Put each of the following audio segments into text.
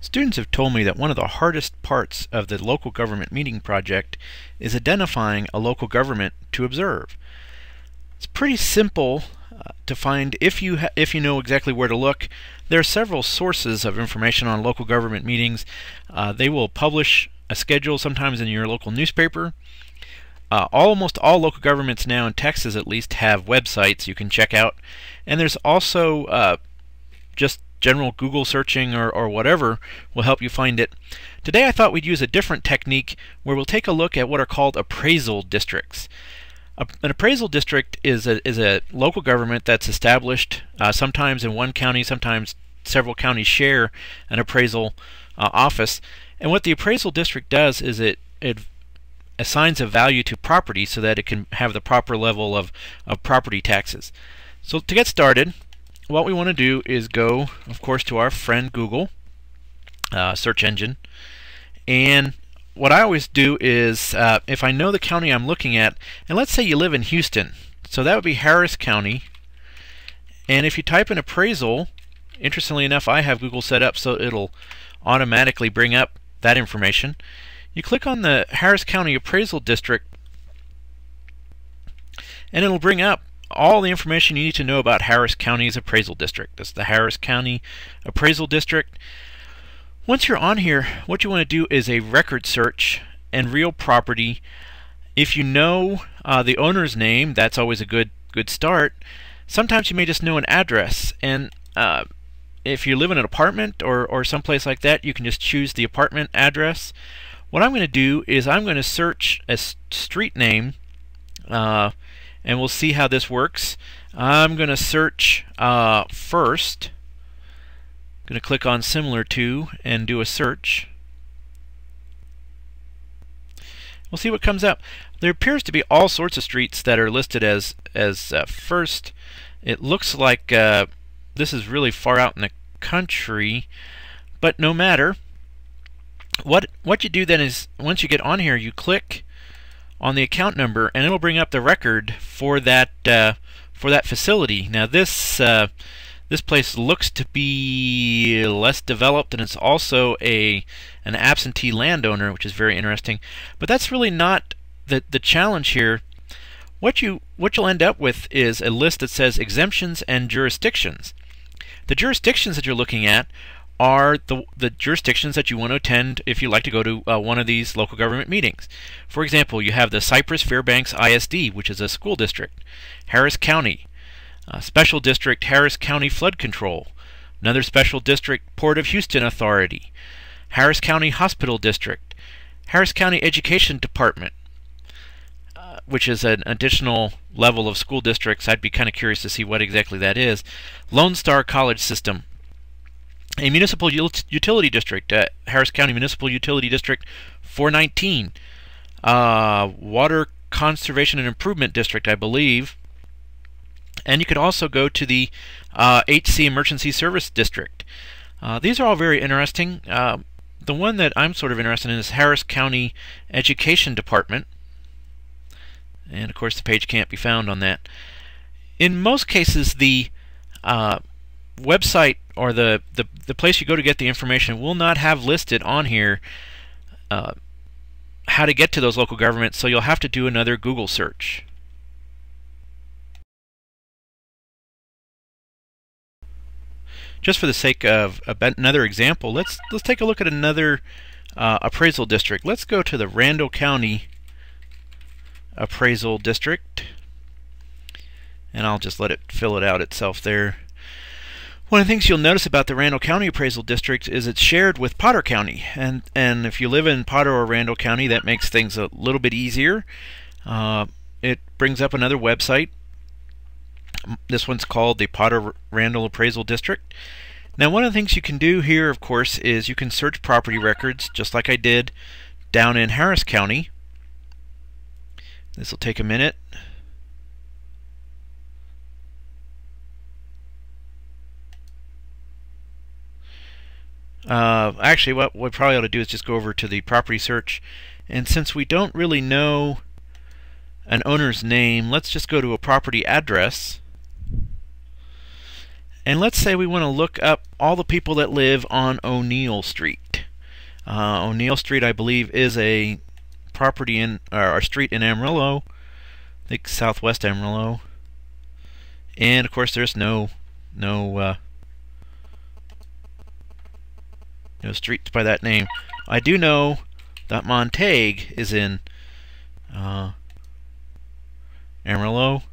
Students have told me that one of the hardest parts of the local government meeting project is identifying a local government to observe. It's pretty simple to find if you know exactly where to look. There are several sources of information on local government meetings. They will publish a schedule sometimes in your local newspaper. Almost all local governments now in Texas at least have websites you can check out, and there's also just general Google searching or whatever will help you find it. Today I thought we'd use a different technique where we'll take a look at what are called appraisal districts. An appraisal district is a local government that's established sometimes in one county, sometimes several counties share an appraisal office. And what the appraisal district does is it assigns a value to property so that it can have the proper level of property taxes. So to get started, what we want to do is go, of course, to our friend Google search engine. And what I always do is, if I know the county I'm looking at, and let's say you live in Houston, so that would be Harris County. And if you type in appraisal, interestingly enough, I have Google set up so it'll automatically bring up that information. You click on the Harris County Appraisal District, and it'll bring up all the information you need to know about Harris County's appraisal district. This is the Harris County Appraisal District. Once you're on here, what you want to do is a record search and real property. If you know the owner's name, that's always a good start. Sometimes you may just know an address, and if you live in an apartment or someplace like that, you can just choose the apartment address. What I'm going to do is I'm going to search a street name, and we'll see how this works. I'm going to search first. I'm going to click on similar to and do a search. We'll see what comes up. There appears to be all sorts of streets that are listed as first. It looks like this is really far out in the country, but no matter. What you do then is, once you get on here, you click on the account number, and it'll bring up the record for that facility. Now this place looks to be less developed, and it's also an absentee landowner, which is very interesting. But that's really not the challenge here. What you'll end up with is a list that says exemptions and jurisdictions. The jurisdictions that you're looking at are the jurisdictions that you want to attend if you like to go to one of these local government meetings. For example, you have the Cypress Fairbanks ISD, which is a school district, Harris County, Special District Harris County Flood Control, another Special District Port of Houston Authority, Harris County Hospital District, Harris County Education Department, which is an additional level of school districts. I'd be kind of curious to see what exactly that is. Lone Star College System, a municipal utility district, Harris County Municipal Utility District 419, Water Conservation and Improvement District, I believe. And you could also go to the HC Emergency Service District. These are all very interesting. The one that I'm sort of interested in is Harris County Education Department. And of course the page can't be found on that. In most cases, the website or the place you go to get the information will not have listed on here how to get to those local governments, so you'll have to do another Google search. Just for the sake of another example, let's take a look at another appraisal district. Let's go to the Randall County Appraisal District, and I'll just let it fill it out itself there. One of the things you'll notice about the Randall County Appraisal District is it's shared with Potter County, and if you live in Potter or Randall County, that makes things a little bit easier. It brings up another website. This one's called the Potter Randall Appraisal District. Now, one of the things you can do here, of course, is you can search property records, just like I did down in Harris County. This will take a minute. Actually, what we probably ought to do is just go over to the property search, and since we don't really know an owner's name, let's just go to a property address. And let's say we want to look up all the people that live on O'Neill Street. O'Neill Street, I believe, is a property in or street in Amarillo. I think Southwest Amarillo. And of course, there's no streets by that name. I do know that Montague is in Amarillo.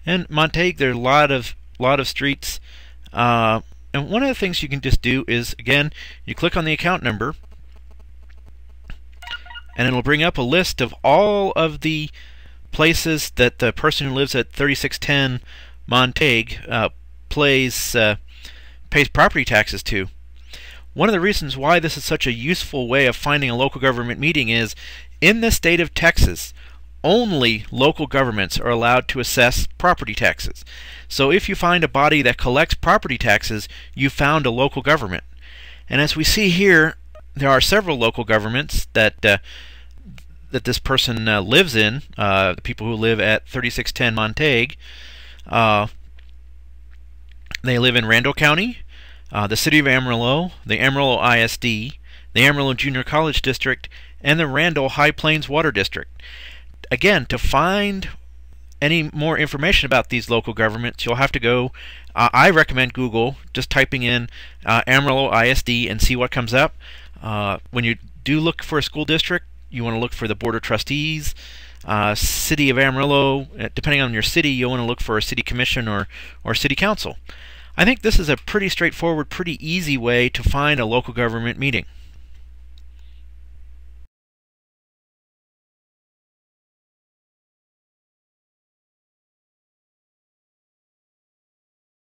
And Montague, there are a lot of streets. And one of the things you can just do is, again, you click on the account number, and it'll bring up a list of all of the places that the person who lives at 3610 Montague pays property taxes to. One of the reasons why this is such a useful way of finding a local government meeting is, in the state of Texas, only local governments are allowed to assess property taxes. So if you find a body that collects property taxes, you found a local government. And as we see here, there are several local governments that this person lives in, the people who live at 3610 Montague. They live in Randall County, the City of Amarillo, the Amarillo ISD, the Amarillo Junior College District, and the Randall High Plains Water District. Again, to find any more information about these local governments, you'll have to go, I recommend Google, just typing in Amarillo ISD and see what comes up. When you do look for a school district, you want to look for the Board of Trustees, City of Amarillo. Depending on your city, you'll want to look for a city commission or city council. I think this is a pretty straightforward, pretty easy way to find a local government meeting.